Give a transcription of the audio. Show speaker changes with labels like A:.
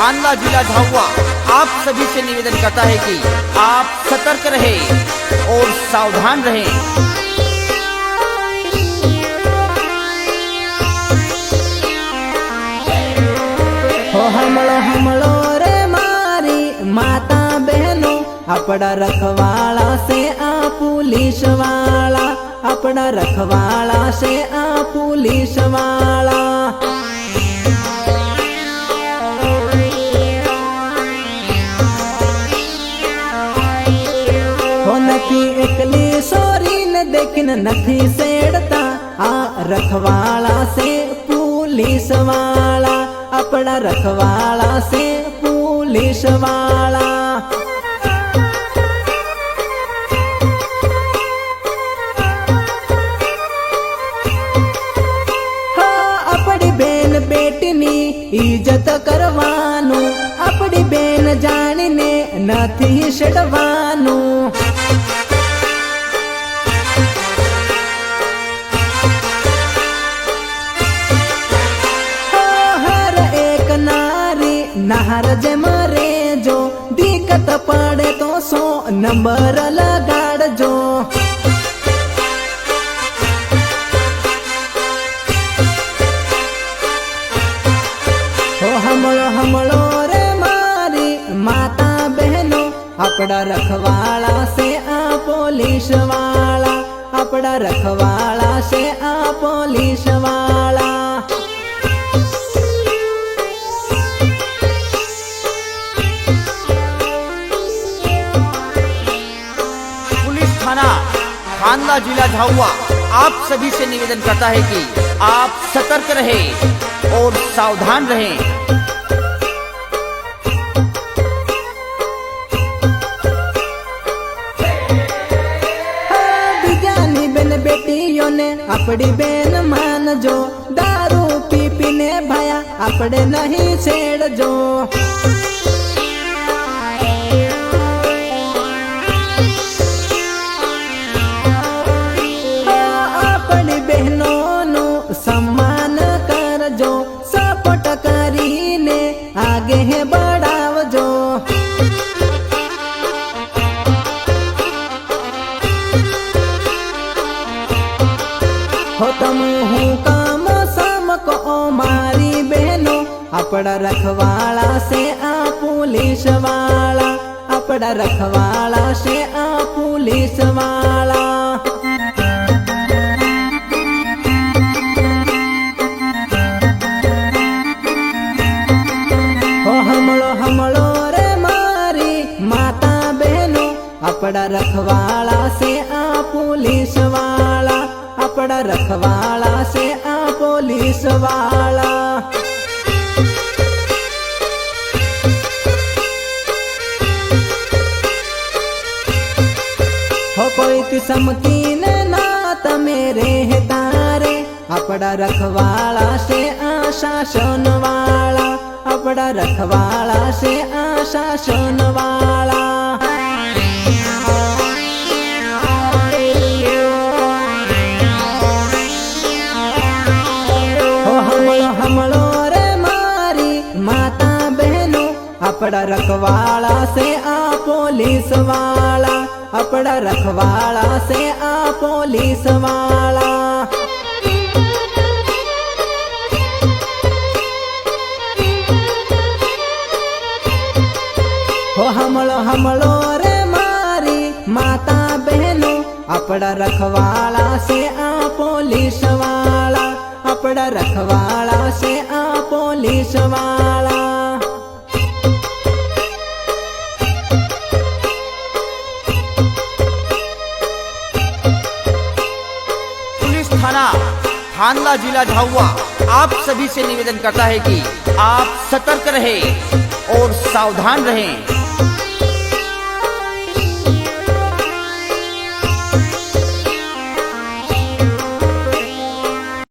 A: खानला जिला झाबुआ आप सभी से निवेदन करता है कि आप सतर्क रहें और सावधान रहें।
B: हो हमलो रे मारी माता बहनों, अपना रखवाला से आ पुलिस वाला, अपना रखवाला से आ पुलिस वाला। हो नथी एकली सोरी न देखन नथी सेड़ता, आ रखवाला से पुलिस वाला, अपना रखवाला से पुलिस वाला। अपनी बेन बेटनी इज्जत करवानू, अपनी बेन जाने नथी छड़वानू। हर एक नारी नहर जे मरे जो, दिक्कत पड़े तो 100 नंबर लगाड़ जो। हमलो रे मारी माता बहनों, अपना रखवाला से आ पुलिस वाला, अपना रखवाला से आ पुलिस वाला।
A: पुलिस थाना खानला जिला झाबुआ आप सभी से निवेदन करता है कि आप सतर्क रहें और सावधान रहें।
B: बेटियों ने अपनी बेन मान जो, दारू पी पीने भया अपने नहीं छेड़ जो। अपनी बहनों नो सम्मान कर जो, सपोर्ट करी ने आगे है बढ़ाव जो। हो तुम हूँ काम सम को मारी बहनों, अपना रखवाला से आ पुलिस वाला, अपना रखवाला से आ पुलिस वाला। हो हमलो रे मारी माता बहनों, अपना रखवाला से आ पुलिस वाला, अपना रखवाला से आ पुलिस वाला। हो कोई किस्म की नात मेरे है तारे, अपना रखवाला से आ शासन वाला, अपना रखवाला से आ शासन वाला। हमलो रे मारी माता बहनों, अपना रखवाला से आ पुलिस वाला, अपना रखवाला से आ पुलिस वाला। हो हमलो रे मारी माता बहनों, अपना रखवाला से आ पुलिस वाला, अपना रखवाला से आ पुलिस वाला।
A: पुलिस थाना खानला जिला झाबुआ आप सभी से निवेदन करता है कि आप सतर्क रहें और सावधान रहें।